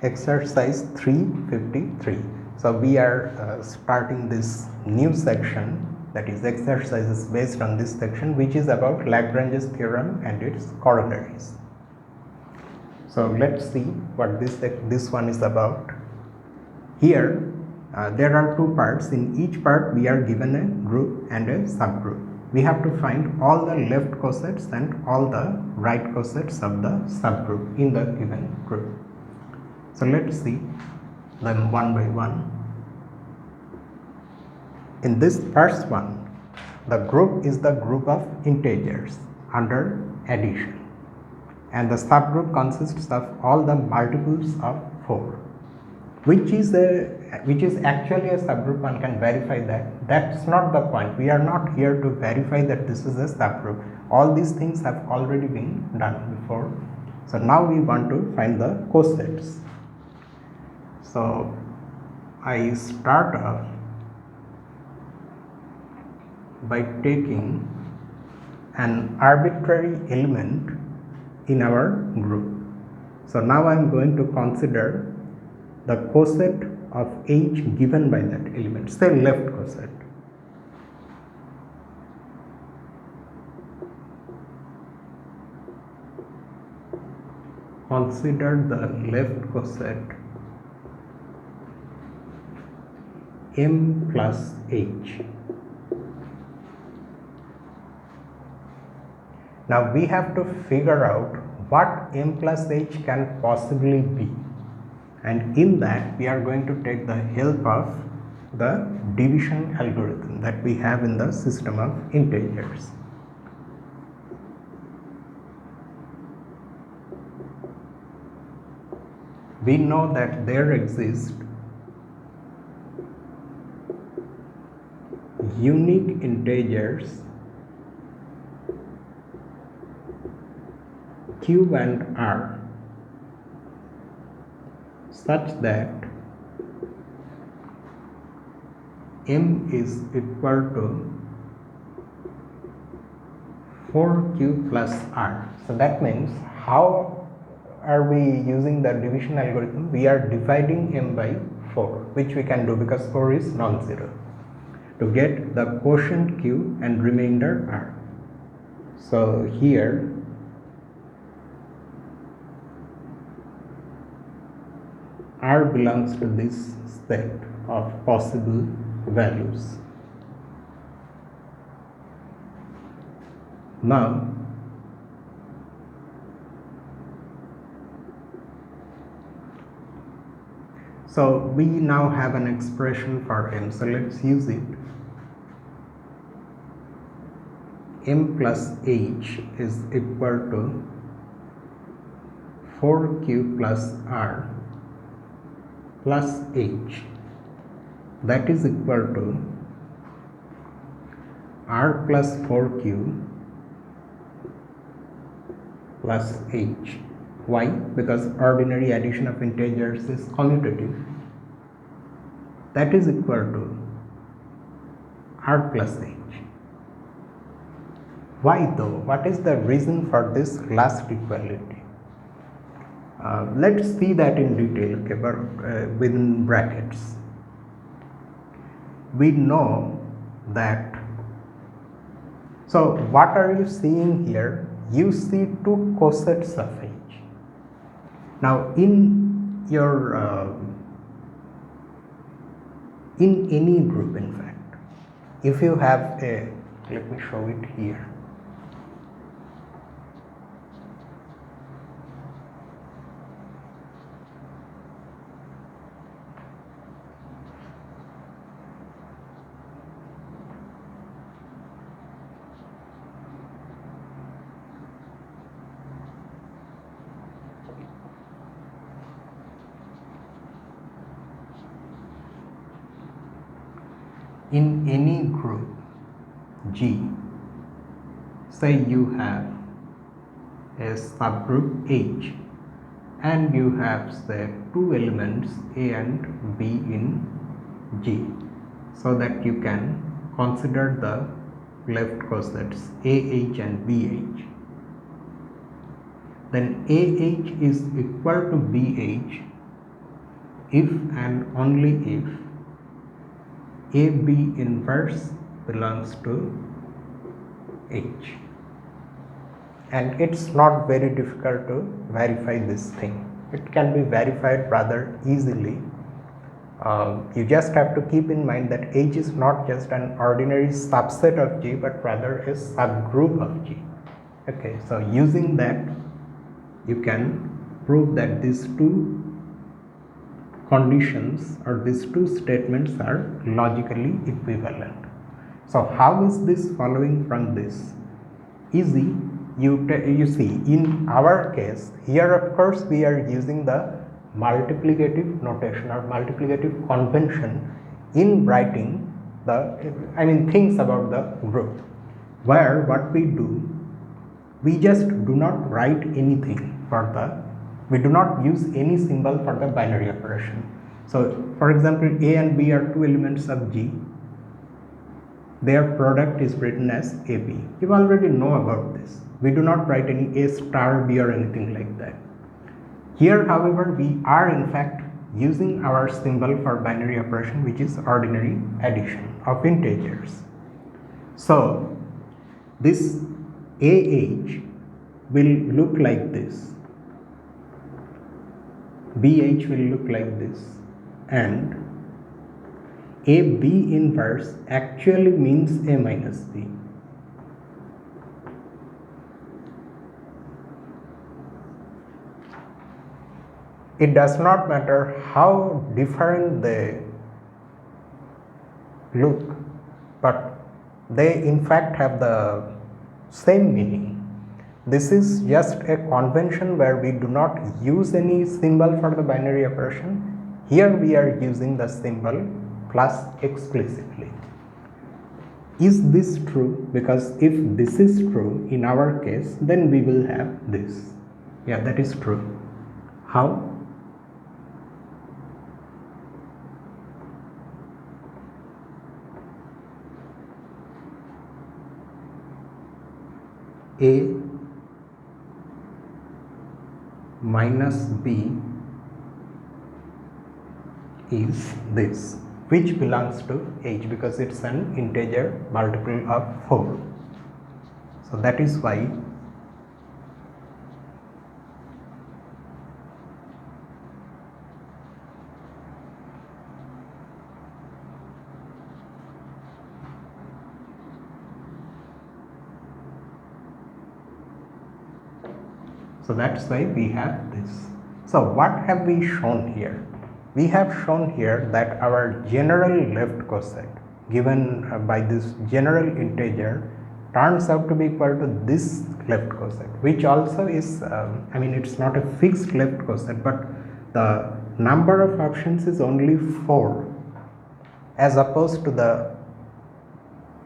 Exercise 353. So we are starting this new section, that is exercises based on this section, which is about Lagrange's theorem and its corollaries. So let's see what this one is about. Here there are two parts. In each part we are given a group and a subgroup. We have to find all the left cosets and all the right cosets of the subgroup in the given group. So let's see them one by one. In this first one, the group is the group of integers under addition, and the subgroup consists of all the multiples of 4, which is actually a subgroup. One can verify that. That's not the point. We are not here to verify that this is a subgroup. All these things have already been done before. So now we want to find the cosets. So I start off by taking an arbitrary element in our group. So now I am going to consider the coset of H given by that element, say left coset. Consider the left coset M plus H. Now we have to figure out what M plus H can possibly be, and in that we are going to take the help of the division algorithm that we have in the system of integers. We know that there exist unique integers Q and R such that M is equal to 4Q plus R. So that means, how are we using the division algorithm? We are dividing M by 4, which we can do because 4 is non-zero, to get the quotient Q and remainder R. So here R belongs to this set of possible values. Now we now have an expression for M, so let's use it. M plus H is equal to 4Q plus R plus H, that is equal to R plus 4Q plus H. Why? Because ordinary addition of integers is commutative. That is equal to R plus H. Why though? What is the reason for this last equality? Let's see that in detail, okay, but within brackets. We know that, so what are you seeing here? You see two cosets of H. Now in your in any group, in fact, if you have a, let me show it here. In any group G, say you have a subgroup H and you have, say, two elements A and B in G, so that you can consider the left cosets AH and BH. Then AH is equal to BH if and only if AB inverse belongs to H. And it's not very difficult to verify this thing. It can be verified rather easily. You just have to keep in mind that H is not just an ordinary subset of G, but rather a subgroup of G. Okay, so using that, you can prove that these two conditions or these two statements are logically equivalent. So how is this following from this? Easy. You see, in our case here, of course, we are using the multiplicative notation or multiplicative convention in writing the things about the group, where what we do, we just do not write anything for we do not use any symbol for the binary operation. So for example, A and B are two elements of G. Their product is written as AB. You already know about this. We do not write any A star B or anything like that. Here, however, we are in fact using our symbol for binary operation, which is ordinary addition of integers. So this AH will look like this, BH will look like this, and AB inverse actually means A minus B. It does not matter how different they look, but they in fact have the same meaning. This is just a convention where we do not use any symbol for the binary operation. Here we are using the symbol plus explicitly. Is this true? Because if this is true in our case, then we will have this. Yeah, that is true. How? A minus B is this, which belongs to H because it's an integer multiple of 4. So that is why we have this. So what have we shown here? We have shown here that our general left coset given by this general integer turns out to be equal to this left coset, which also is it's not a fixed left coset, but the number of options is only 4 as opposed to the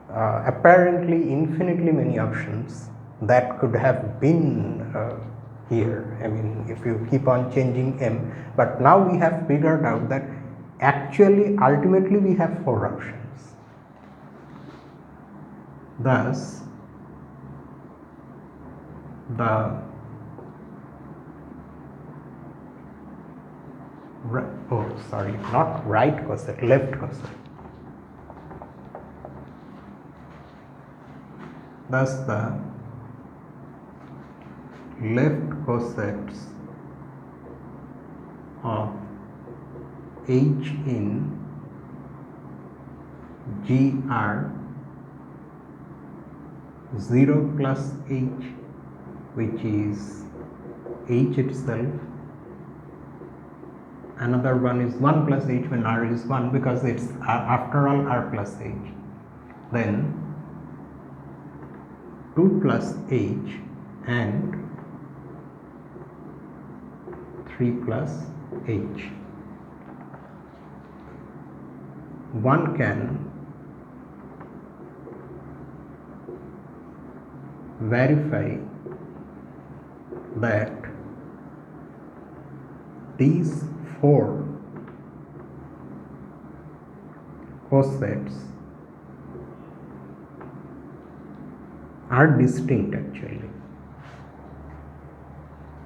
apparently infinitely many options that could have been here. If you keep on changing m, but now we have figured out that actually ultimately we have 4 options. Thus the not right coset, left coset. Thus the left cosets of H in G are 0 plus H, which is H itself. Another one is 1 plus H when R is 1, because it's after all R plus H. Then 2 plus H and 3 plus H. One can verify that these 4 cosets are distinct actually,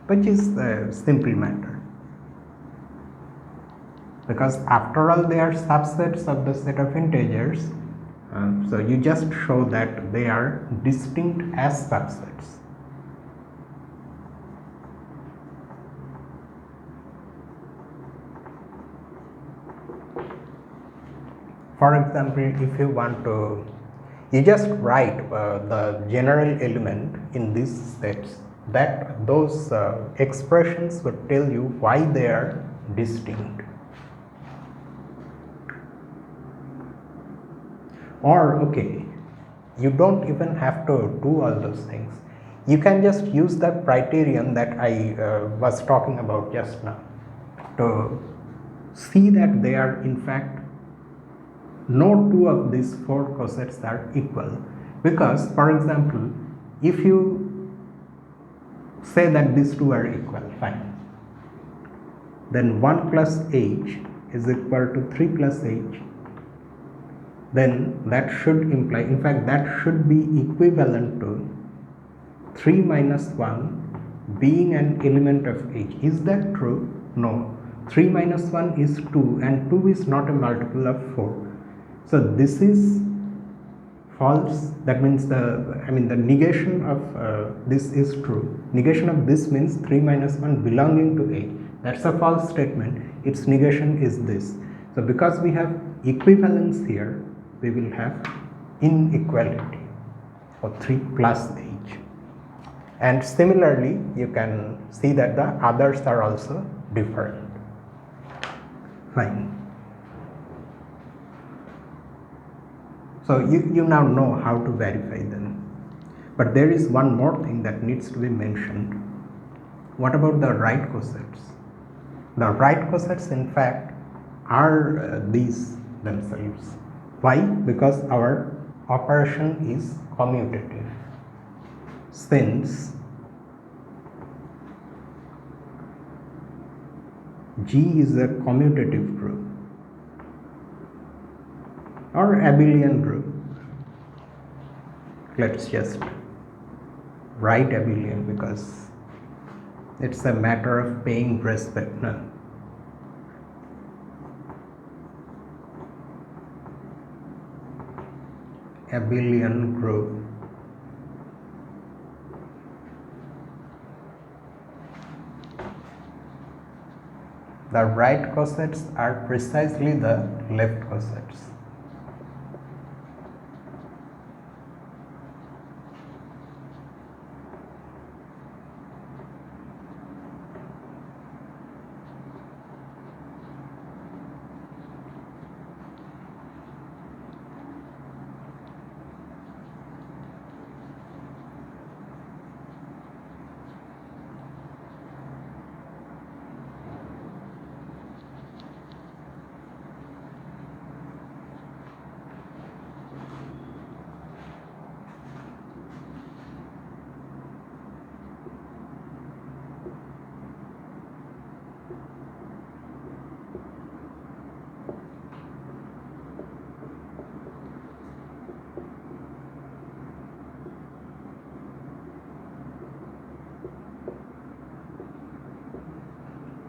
which is a simple matter. because after all they are subsets of the set of integers. So you just show that they are distinct as subsets. For example, if you want to, you just write the general element in these sets, that those expressions would tell you why they are distinct. Or okay, you don't even have to do all those things. You can just use the criterion that I was talking about just now to see that they are in fact no two of these four cosets are equal. Because for example, if you say that these two are equal, fine, then 1 plus h is equal to 3 plus h, then that should imply, in fact that should be equivalent to 3 minus 1 being an element of h. Is that true? No. 3 minus 1 is 2 and 2 is not a multiple of 4. So this is false. That means the negation of this is true. Negation of this means 3 minus 1 belonging to h. That's a false statement. Its negation is this. So because we have equivalence here, we will have inequality for 3 plus h. And similarly, you can see that the others are also different. Fine. So you now know how to verify them. But there is one more thing that needs to be mentioned. What about the right cosets? The right cosets in fact are these themselves. Why? Because our operation is commutative. Since G is a commutative group or abelian group, let's just write abelian because it's a matter of paying respect now. Abelian group. The right cosets are precisely the left cosets.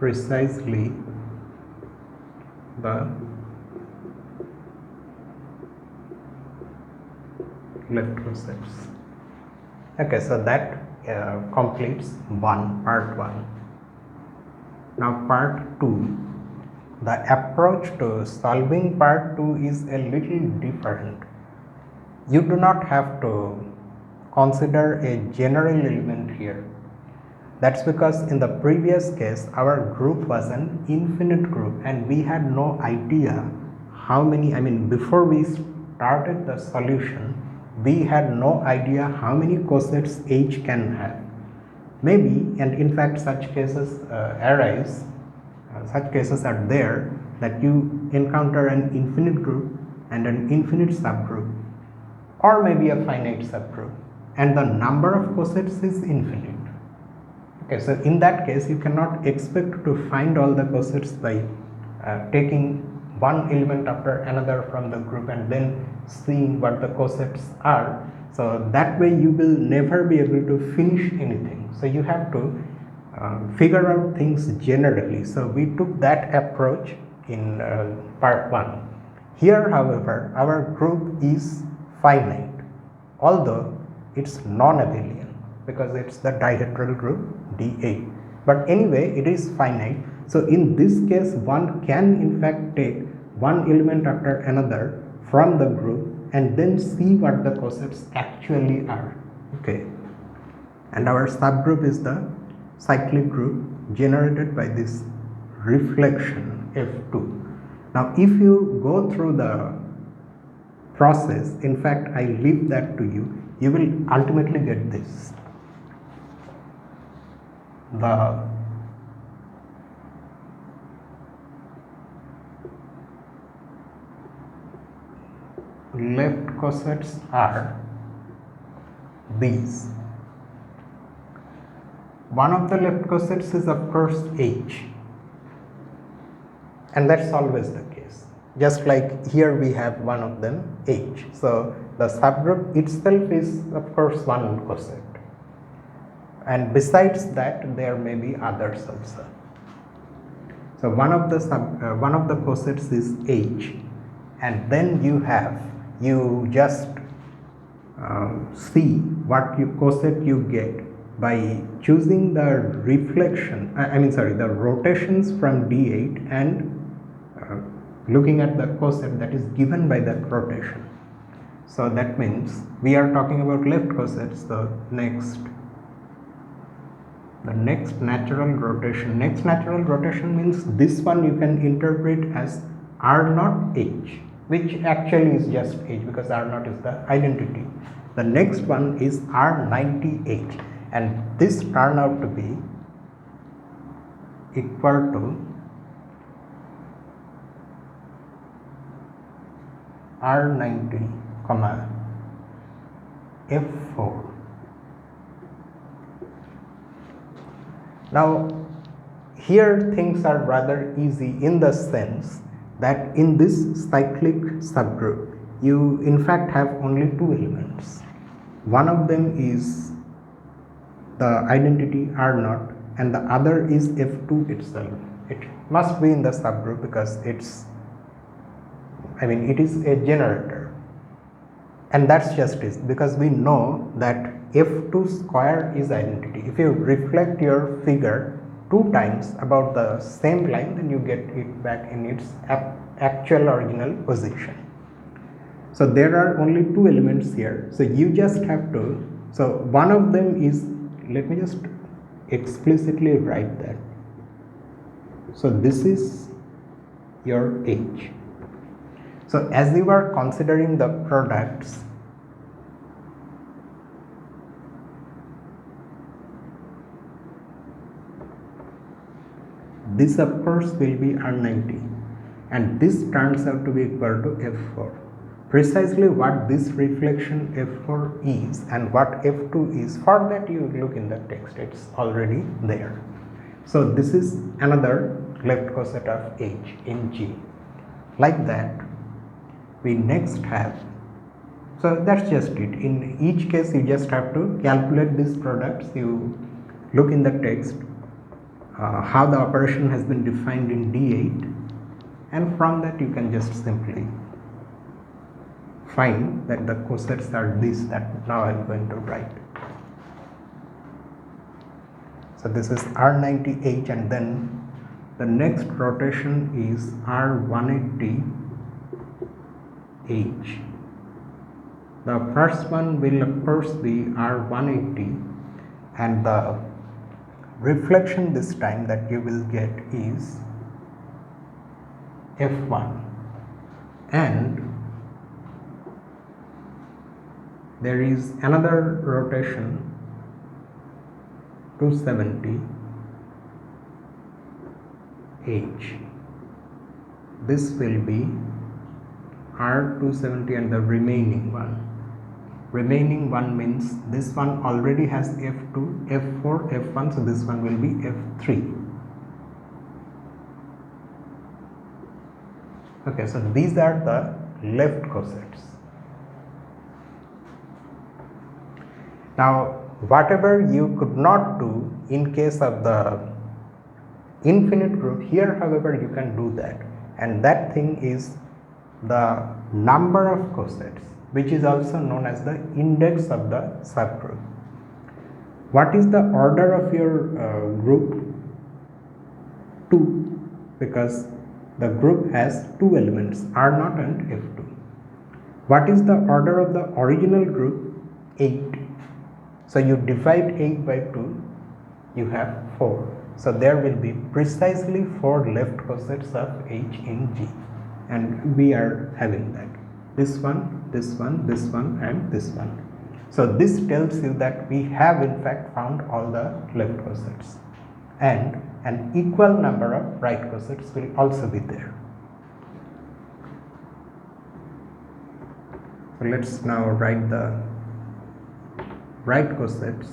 Precisely the left cosets. Okay, so that completes part 1. Now part 2. The approach to solving part 2 is a little different. You do not have to consider a general element here. That's because in the previous case our group was an infinite group and we had no idea how many, before we started the solution, we had no idea how many cosets H can have. Maybe, and in fact such cases arise, such cases are there, that you encounter an infinite group and an infinite subgroup, or maybe a finite subgroup, and the number of cosets is infinite. Okay, so in that case you cannot expect to find all the cosets by taking one element after another from the group and then seeing what the cosets are. So that way you will never be able to finish anything. So you have to figure out things generally. So we took that approach in part 1. Here, however, our group is finite, although it's non-abelian because it's the dihedral group D8. But anyway, it is finite. So in this case, one can in fact take one element after another from the group and then see what the cosets actually are. Okay. And our subgroup is the cyclic group generated by this reflection F2. Now if you go through the process, in fact I leave that to you, you will ultimately get this. The left cosets are these. One of the left cosets is of course H, and that's always the case. Just like here we have one of them H. So the subgroup itself is of course one coset, and besides that there may be others also. So one of the cosets is H, and then you just see what coset you get by choosing the reflection, the rotations from D8 and looking at the coset that is given by that rotation. So that means we are talking about left cosets. The next natural rotation. Next natural rotation means this one you can interpret as R0 H, which actually is just H because R0 is the identity. The next one is R98, and this turned out to be equal to R90, F4. Now here things are rather easy in the sense that in this cyclic subgroup you in fact have only two elements. One of them is the identity R0 and the other is F2 itself. It must be in the subgroup because it is a generator, and that's just it, because we know that F2 square is identity. If you reflect your figure 2 times about the same line, then you get it back in its actual original position. So there are only 2 elements here, so you just have to, so one of them is, let me just explicitly write that. So this is your H. So as you are considering the products, this of course will be R90, and this turns out to be equal to F4. Precisely what this reflection F4 is and what F2 is, for that you look in the text, it's already there. So this is another left coset of H in G. Like that, we next have, so that's just it. In each case you just have to calculate these products. You look in the text how the operation has been defined in D8, and from that you can just simply find that the cosets are this that now I am going to write. So this is R90H, and then the next rotation is R180H. The first one will of course be R180, and the reflection this time that you will get is F1, and there is another rotation 270H. This will be R270 and the remaining one. Remaining one means this one already has F2, F4, F1, so this one will be F3. Okay, so these are the left cosets. Now, whatever you could not do in case of the infinite group, here however you can do that, and that thing is the number of cosets, which is also known as the index of the subgroup. What is the order of your group? 2, because the group has 2 elements, R0 and F2. What is the order of the original group? 8. So you divide 8 by 2, you have 4. So there will be precisely 4 left cosets of H in G, and we are having that. This one, this one, this one, and this one. So this tells you that we have in fact found all the left cosets, and an equal number of right cosets will also be there. So let's now write the right cosets.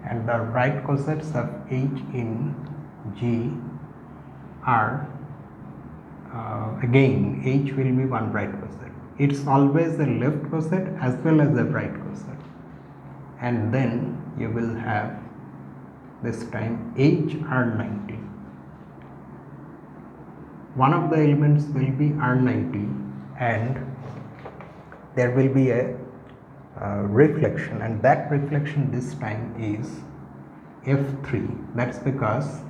And the right cosets of H in G are again H will be one right coset. It's always a left coset as well as a right coset, and then you will have this time H R90. One of the elements will be R90, and there will be a reflection, and that reflection this time is F3. That's because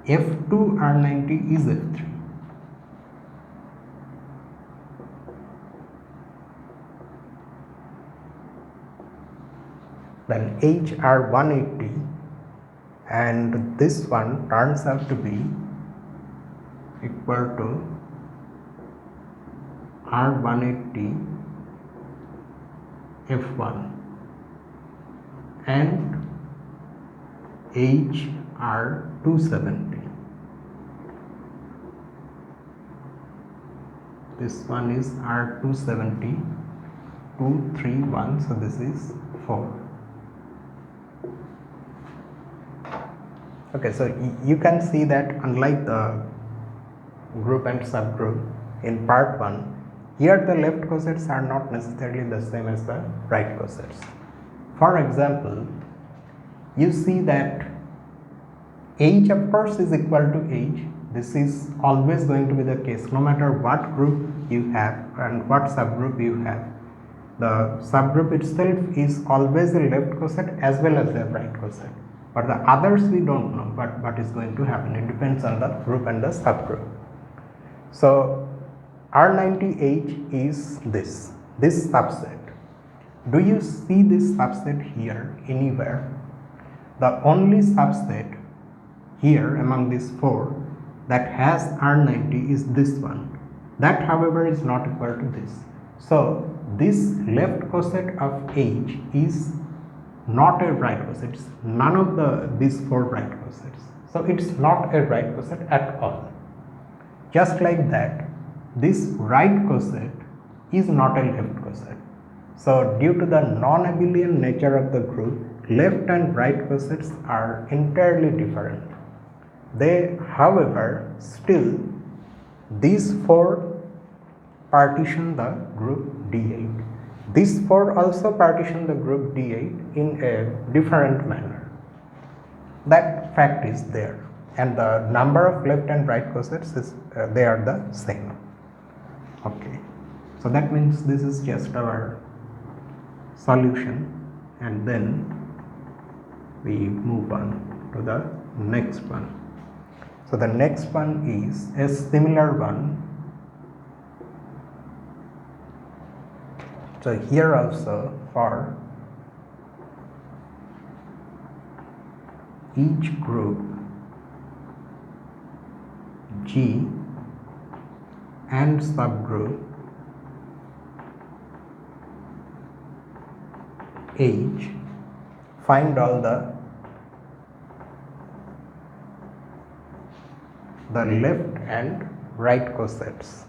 F2 R90 is F3. Then H R180, and this one turns out to be equal to R180 F1 and H R270. This one is R270 231, so this is 4. Okay, so you can see that unlike the group and subgroup in part 1, here the left cosets are not necessarily the same as the right cosets. For example, you see that H of course is equal to H. This is always going to be the case no matter what group you have and what subgroup you have. The subgroup itself is always a left coset as well as a right coset, but the others we don't know what is going to happen. It depends on the group and the subgroup. So R90H is this subset. Do you see this subset here anywhere? The only subset here among these 4 that has R90 is this one. That however is not equal to this. So this left coset of H is not a right coset. It's none of these 4 right cosets. So it's not a right coset at all. Just like that, this right coset is not a left coset. So due to the non-abelian nature of the group, left and right cosets are entirely different. They, however, still these 4 partition the group D8. These 4 also partition the group D8 in a different manner. That fact is there, and the number of left and right cosets is they are the same. Okay, so that means this is just our solution, and then we move on to the next one. So the next one is a similar one. So here also for each group G and subgroup H, find all the left and right cosets.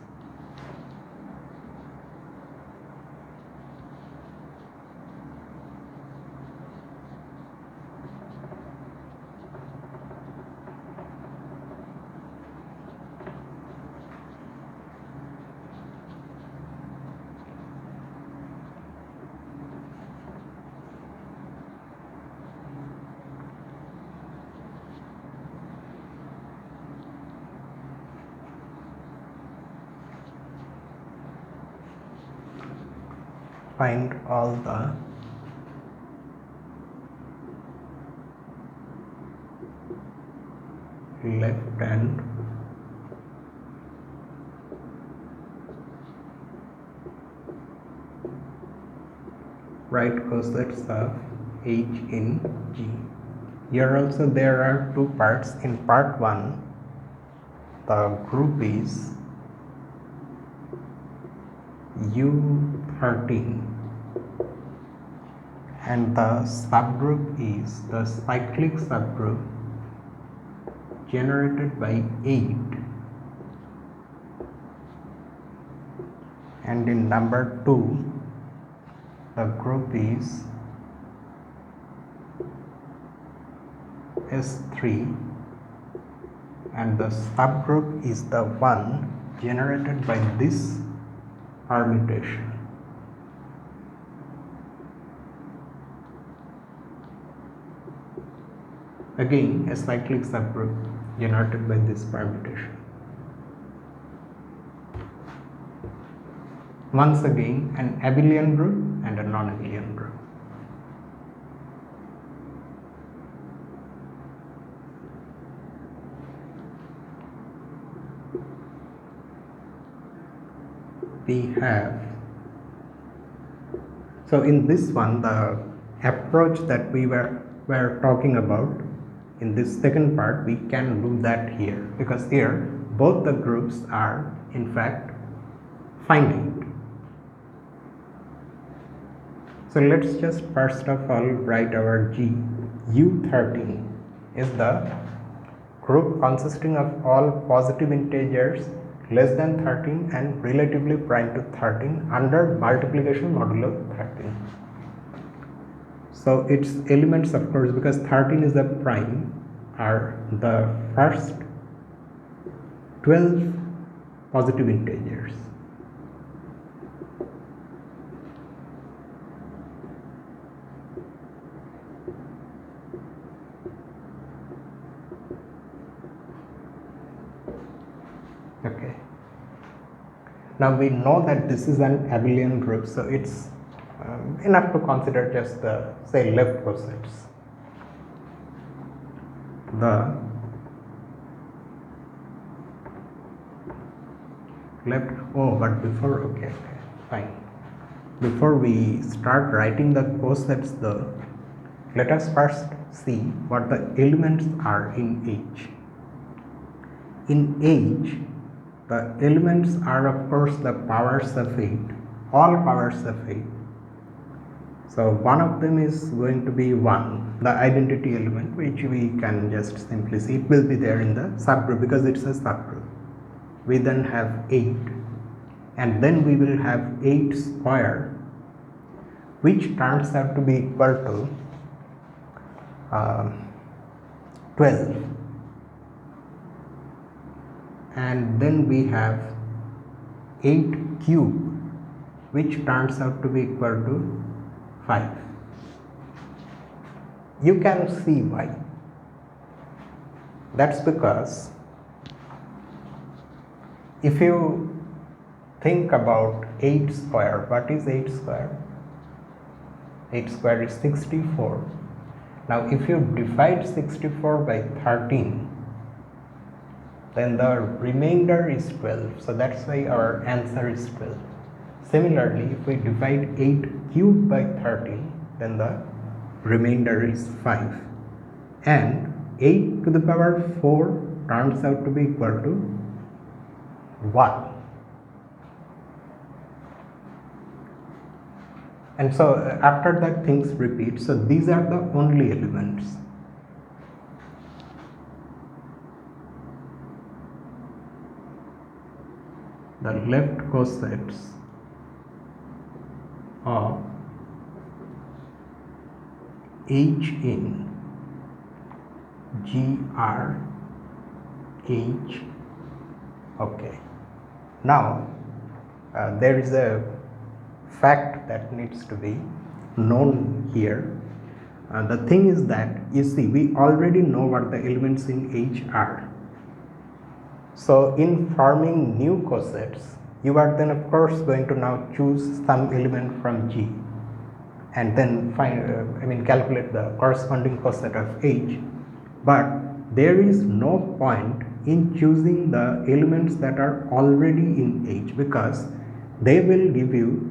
Find all the left and right cosets of H in G. Here also there are two parts. In part 1, the group is U13 and the subgroup is the cyclic subgroup generated by 8, and in number 2 the group is S3 and the subgroup is the one generated by this permutation. Again, a cyclic subgroup generated by this permutation. Once again, an abelian group and a non-abelian group. We have, so in this one, the approach that we were talking about in this second part, we can do that here, because here both the groups are in fact finite. So let's just first of all write our G. U13 is the group consisting of all positive integers less than 13 and relatively prime to 13 under multiplication modulo 13. So its elements, of course, because 13 is a prime, are the first 12 positive integers. Okay. Now we know that this is an abelian group, so it's enough to consider just the, say, left cosets. The left, but before, okay, fine. Before we start writing the cosets though, let us first see what the elements are in H. In H, the elements are of course the powers of 8, all powers of 8. So one of them is going to be 1, the identity element, which we can just simply see it will be there in the subgroup because it's a subgroup. We then have 8, and then we will have 8 square, which turns out to be equal to 12. And then we have 8 cube, which turns out to be equal to 5. You can see why. That's because if you think about 8 square, what is 8 square? 8 square is 64. Now if you divide 64 by 13, then the remainder is 12. So that's why our answer is 12. Similarly, if we divide 8 cubed by 13, then the remainder is 5. And 8 to the power 4 turns out to be equal to 1. And so after that things repeat. So these are the only elements. The left cosets of H in GR H. Okay. Now there is a fact that needs to be known here. The thing is that, you see, we already know what the elements in H are. So in forming new cosets, you are then of course going to now choose some element from G and then calculate the corresponding coset of H. But there is no point in choosing the elements that are already in H, because they will give you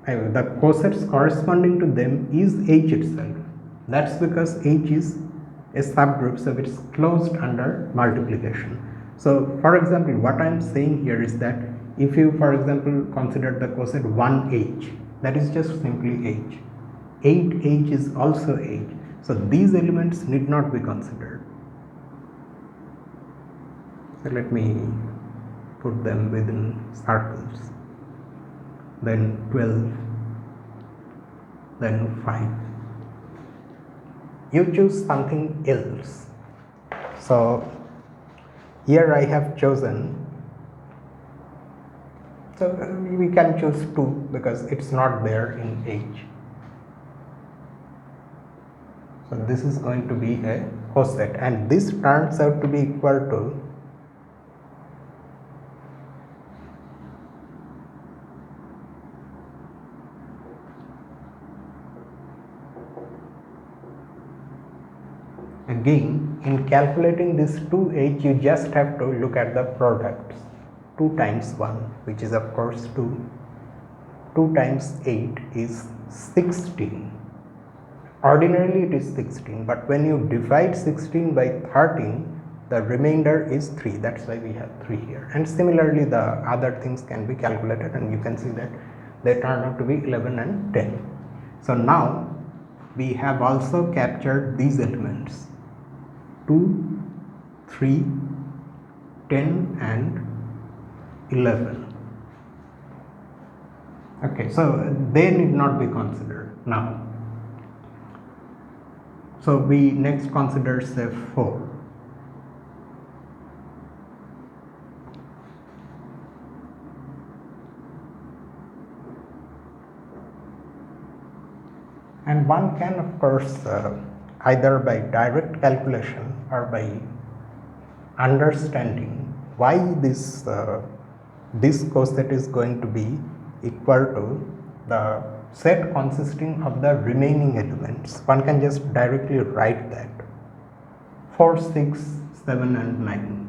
the cosets corresponding to them is H itself. That's because H is a subgroup, so it's closed under multiplication. So for example, what I am saying here is that if you, for example, consider the coset 1H, that is just simply H. 8H is also H. So these elements need not be considered. So let me put them within circles. Then 12, then 5. You choose something else. So here I have chosen, so we can choose 2 because it's not there in H. So this is going to be a coset, and this turns out to be equal to again. In calculating this 2H, you just have to look at the products. 2 times 1, which is of course 2. 2 times 8 is 16. Ordinarily it is 16, but when you divide 16 by 13, the remainder is 3. That's why we have 3 here. And similarly, the other things can be calculated, and you can see that they turn out to be 11 and 10. So now we have also captured these elements: 2, 3, 10 and 11. Okay, so they need not be considered now. So we next consider say 4. And one can of course either by direct calculation or by understanding why this coset is going to be equal to the set consisting of the remaining elements. One can just directly write that: 4, 6, 7 and 9.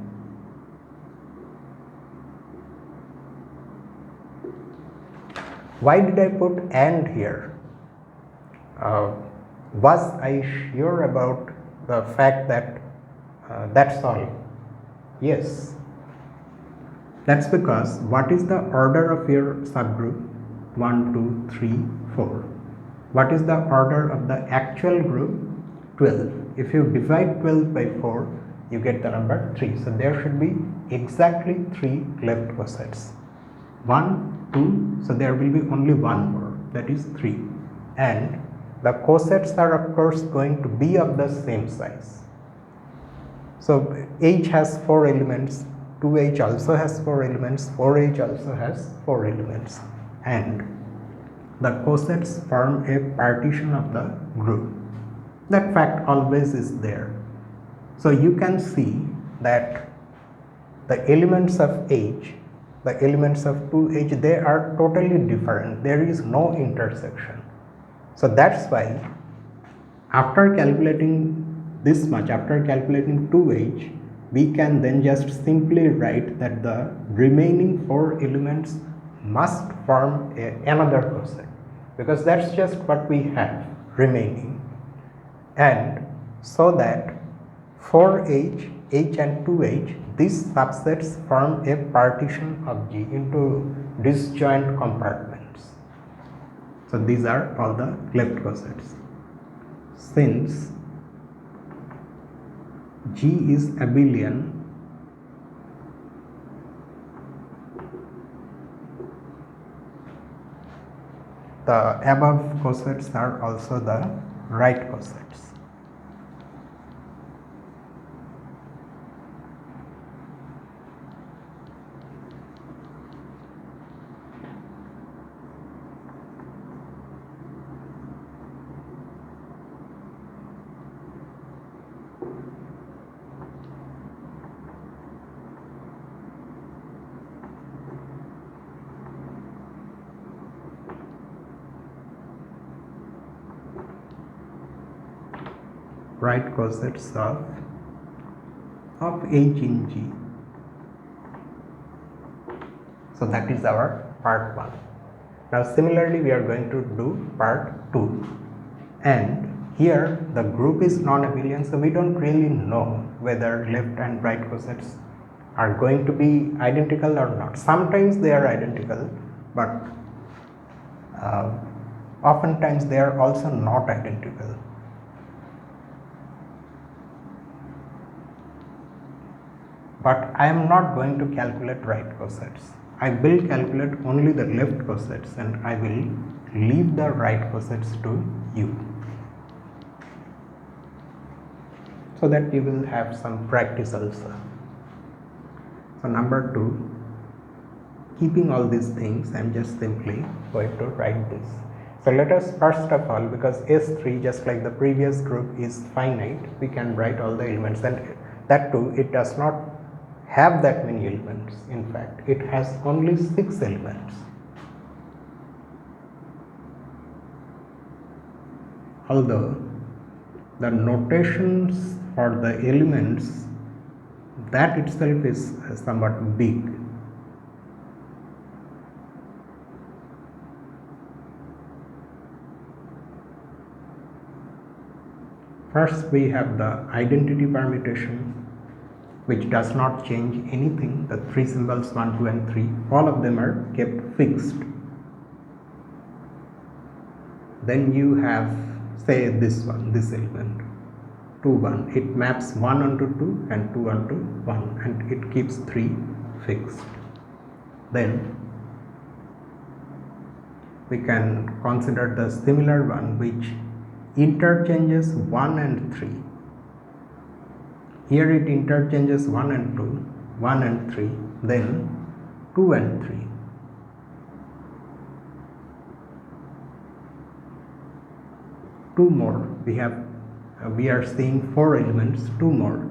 Why did I put and here? Was I sure about the fact that that's all? Yes. That's because what is the order of your subgroup? 1, 2, 3, 4. What is the order of the actual group? 12. If you divide 12 by 4, you get the number 3. So there should be exactly 3 left cosets. 1, 2, so there will be only one more, that is 3. And the cosets are of course going to be of the same size. So H has 4 elements, 2H also has 4 elements, 4H also has 4 elements, and the cosets form a partition of the group. That fact always is there. So you can see that the elements of H, the elements of 2H, they are totally different. There is no intersection. So that's why after calculating this much, after calculating 2H, we can then just simply write that the remaining 4 elements must form another coset, because that's just what we have remaining. And so that 4H, H and 2H, these subsets form a partition of G into disjoint compartments. So these are all the left cosets. Since G is abelian, the above cosets are also the right cosets. Right cosets of H in G. So that is our part 1. Now similarly we are going to do part 2, and here the group is non-abelian, so we don't really know whether left and right cosets are going to be identical or not. Sometimes they are identical, but oftentimes they are also not identical. But I am not going to calculate right cosets. I will calculate only the left cosets, and I will leave the right cosets to you, so that you will have some practice also. So number 2, keeping all these things, I am just simply going to write this. So let us first of all, because S3 just like the previous group is finite, we can write all the elements, and that too it does not have that many elements. In fact, it has only 6 elements. Although the notations for the elements, that itself is somewhat big. First we have the identity permutation, which does not change anything. The 3 symbols 1, 2 and 3, all of them are kept fixed. Then you have, say, this one, this element 2, 1, it maps 1 onto 2 and 2 onto 1, and it keeps 3 fixed. Then we can consider the similar one which interchanges 1 and 3. Here it interchanges 1 and 2, 1 and 3, then 2 and 3. Two more, we are seeing 4 elements, 2 more.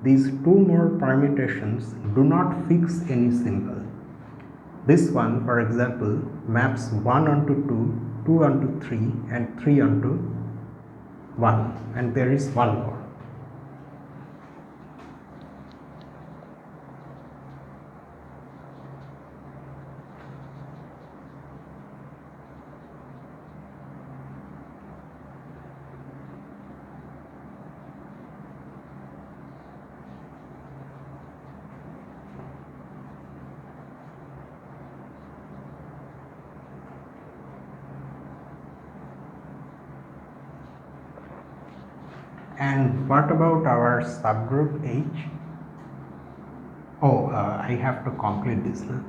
These 2 more permutations do not fix any symbol. This one, for example, maps 1 onto 2, 2 onto 3 and 3 onto 1, and there is 1 more. And what about our subgroup H? Oh, I have to complete this now.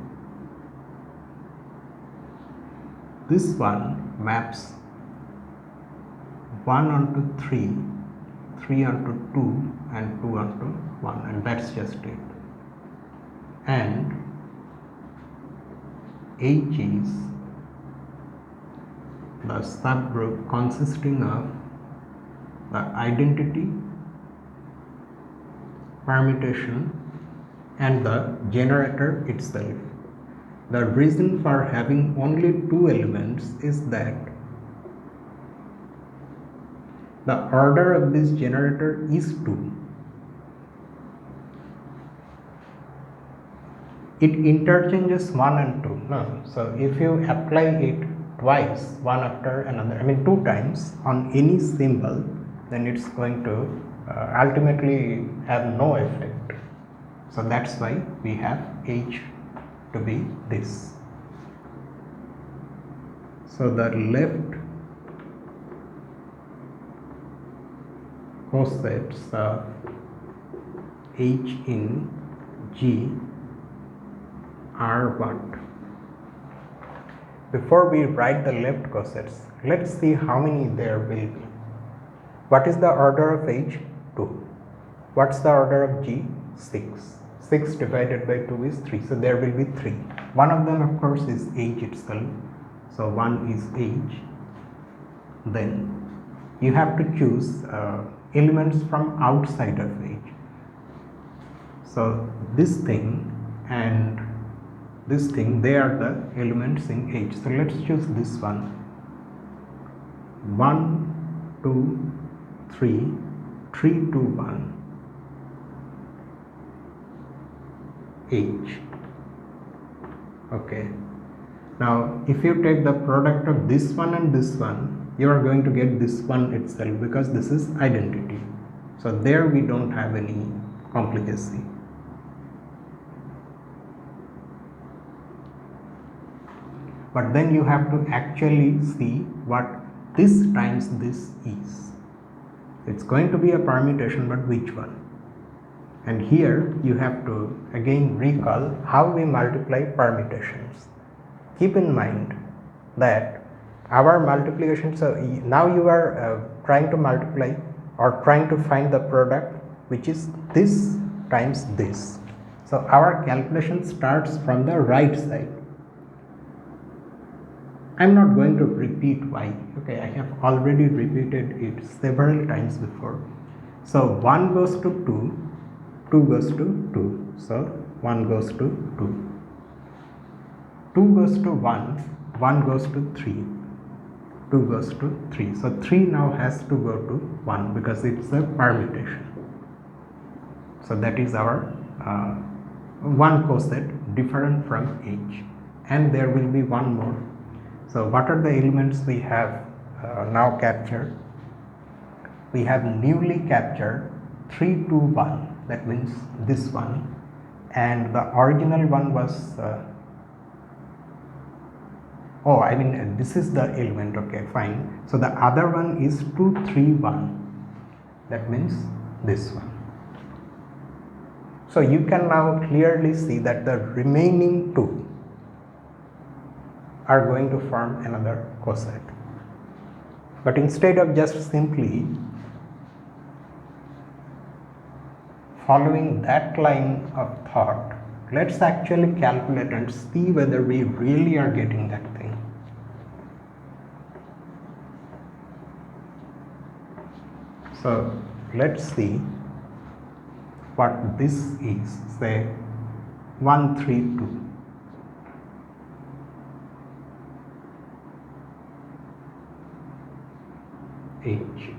This one maps 1 onto 3, 3 onto 2 and 2 onto 1, and that's just it. And H is the subgroup consisting of the identity, permutation and the generator itself. The reason for having only 2 elements is that the order of this generator is 2. It interchanges 1 and 2. No, so if you apply it twice, one after another, 2 times on any symbol, then it's going to ultimately have no effect. So that's why we have H to be this. So the left cosets of H in G are what? Before we write the left cosets, let's see how many there will be. What is the order of H? 2. What's the order of G? 6. 6 divided by 2 is 3. So there will be 3. One of them, of course, is H itself. So 1 is H. Then you have to choose elements from outside of H. So this thing and this thing, they are the elements in H. So let's choose this one. 1, 2, 3, 3, 2, 1, H. Okay. Now, if you take the product of this one and this one, you are going to get this one itself because this is identity. So there we don't have any complicacy. But then you have to actually see what this times this is. It's going to be a permutation, but which one? And here you have to again recall how we multiply permutations. Keep in mind that our multiplication, so now you are trying to multiply or trying to find the product which is this times this. So our calculation starts from the right side. I'm not going to repeat why, okay, I have already repeated it several times before. So 1 goes to 2, 2 goes to 2, so 1 goes to 2. 2 goes to 1, 1 goes to 3, 2 goes to 3. So 3 now has to go to 1 because it's a permutation. So that is our one coset different from H, and there will be one more. So what are the elements we have now captured? We have newly captured 3, 2, 1, that means this one, and the original one was this is the element, okay, fine. So the other one is 2, 3, 1, that means this one. So you can now clearly see that the remaining two are going to form another coset. But instead of just simply following that line of thought, let's actually calculate and see whether we really are getting that thing. So let's see what this is. Say 1, 3, 2. H.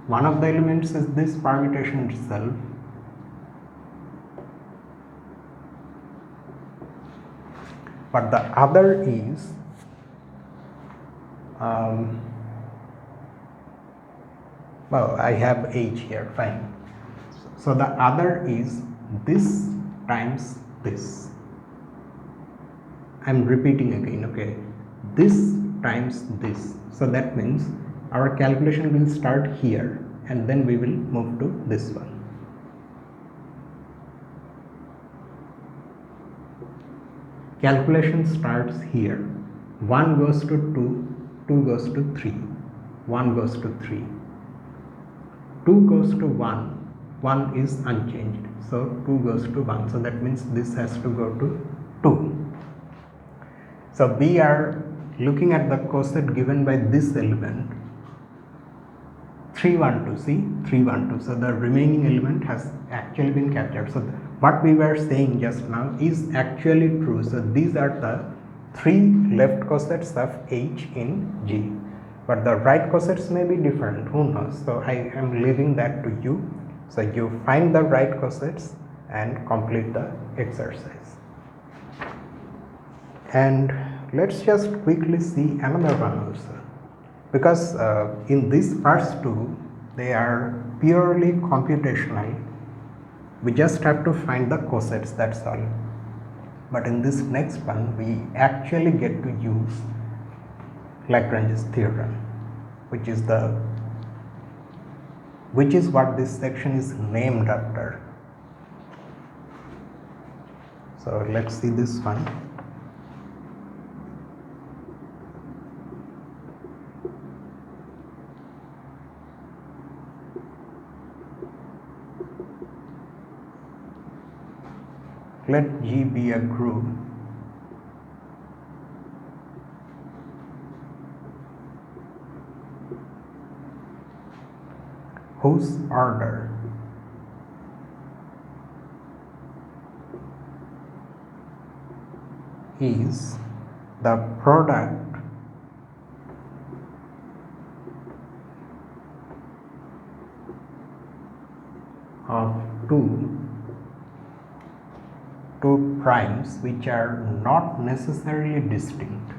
One of the elements is this permutation itself. But the other is well, I have H here, fine. So the other is this times this. I'm repeating again, okay. This times this. So that means our calculation will start here and then we will move to this one. Calculation starts here. 1 goes to 2, 2 goes to 3, 1 goes to 3. 2 goes to 1, 1 is unchanged. So 2 goes to 1. So that means this has to go to 2. So we are looking at the coset given by this element 3, 1, 2, see 3, 1, 2. So the remaining element has actually been captured. So what we were saying just now is actually true. So these are the 3 left cosets of H in G, but the right cosets may be different, who knows. So I am leaving that to you. So you find the right cosets and complete the exercise. And let's just quickly see another one also, because in these first two they are purely computational. We just have to find the cosets, that's all. But in this next one, we actually get to use Lagrange's theorem, which is what this section is named after. So let's see this one. Let G be a group whose order is the product of two primes which are not necessarily distinct.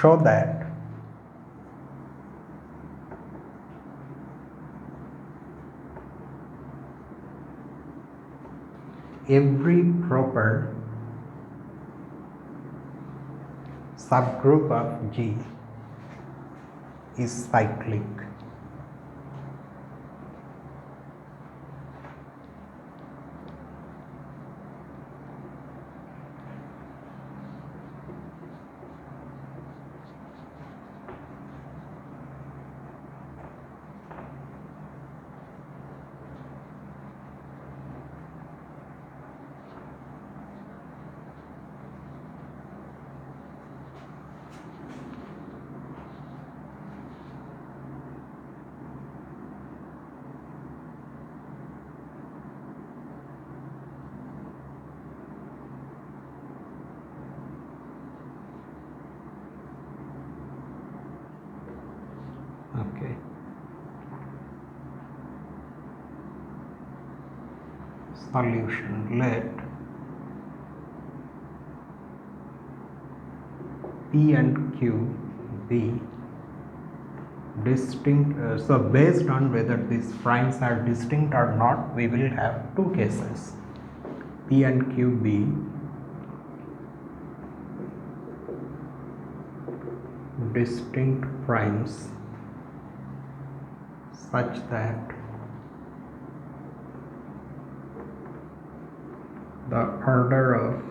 Show that every proper subgroup of G is cyclic. Okay. Solution. Let P and Q be distinct. So based on whether these primes are distinct or not, we will have two cases. P and Q be distinct primes such that the order of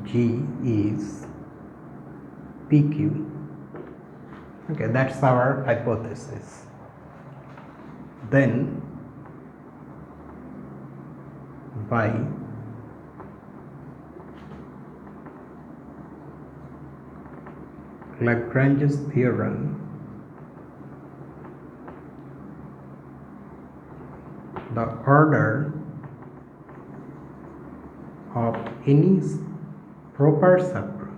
G is PQ. Okay, that's our hypothesis. Then by Lagrange's theorem, the order of any proper subgroup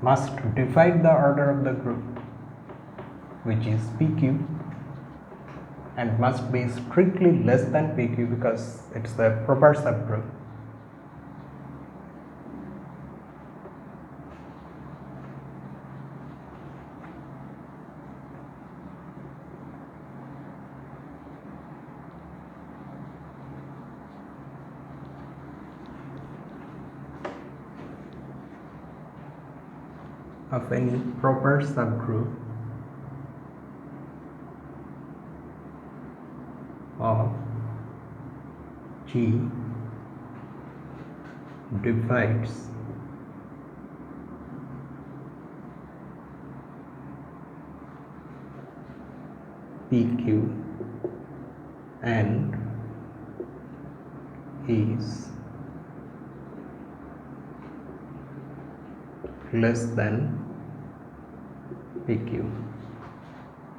must divide the order of the group, which is PQ, and must be strictly less than PQ because it's the proper subgroup. Of any proper subgroup of G divides PQ and is less than PQ.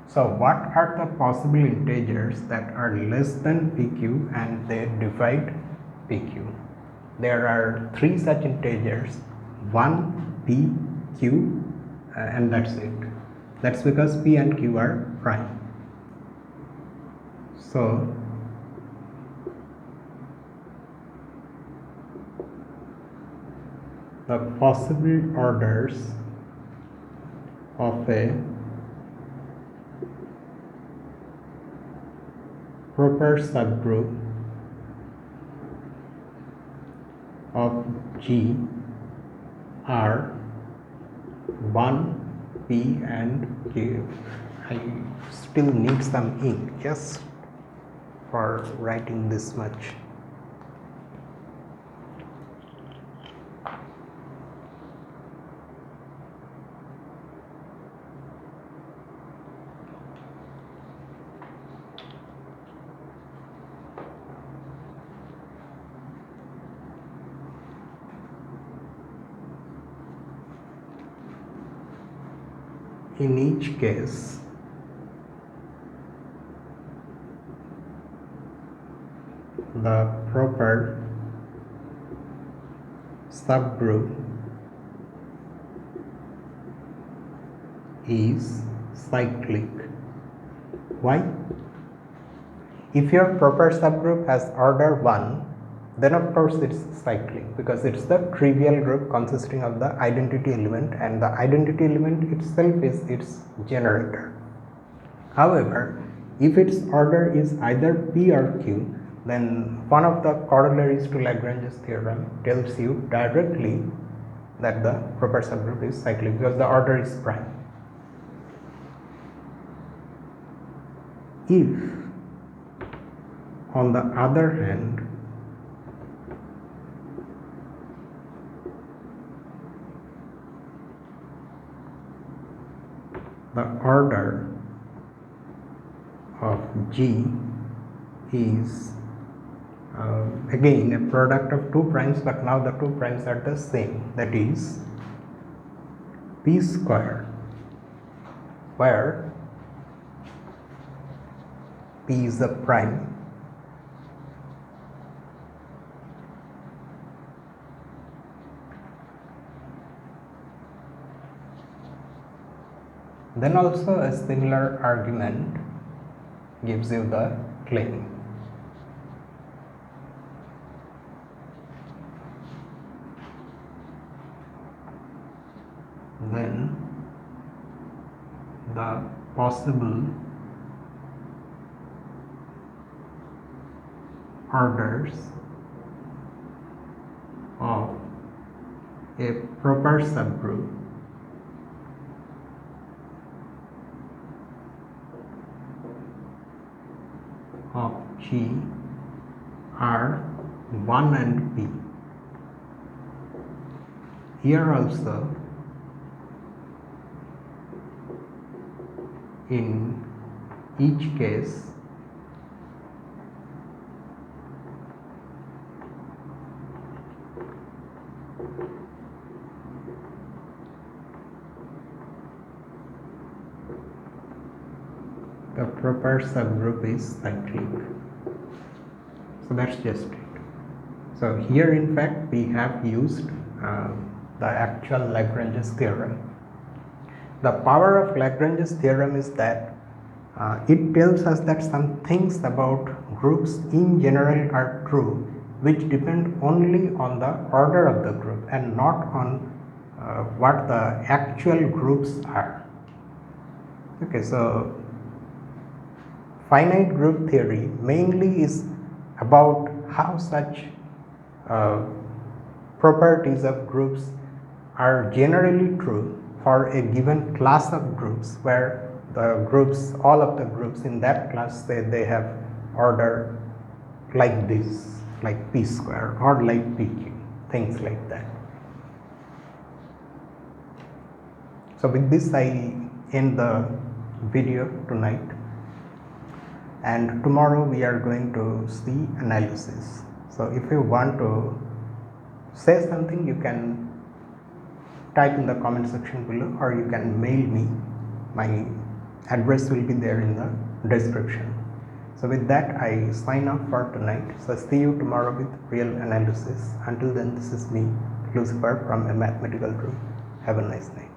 So what are the possible integers that are less than PQ and they divide PQ? There are three such integers, 1 P Q and that's it. That's because P and Q are prime. So the possible orders of a proper subgroup of G are 1, P and Q. I still need some ink just for writing this much. In each case, the proper subgroup is cyclic. Why? If your proper subgroup has order 1, then of course it's cyclic because it's the trivial group consisting of the identity element, and the identity element itself is its generator. However, if its order is either P or Q, then one of the corollaries to Lagrange's theorem tells you directly that the proper subgroup is cyclic because the order is prime. If, on the other hand, the order of G is again a product of two primes, but now the two primes are the same, that is P square, where P is a prime then also a similar argument gives you the claim. Then the possible orders of a proper subgroup of G are 1 and P. Here also, in each case, the proper subgroup is cyclic. So that's just it. So here in fact we have used the actual Lagrange's theorem. The power of Lagrange's theorem is that it tells us that some things about groups in general are true which depend only on the order of the group and not on what the actual groups are. Okay, so finite group theory mainly is about how such properties of groups are generally true for a given class of groups, where the groups, all of the groups in that class, say they have order like this, like P square or like PQ, things like that. So with this I end the video tonight, and tomorrow we are going to see analysis. So if you want to say something, you can type in the comment section below, or you can mail me. My address will be there in the description. So with that I sign off for tonight. So see you tomorrow with real analysis. Until then, this is me, Lucifer from a mathematical room. Have a nice night.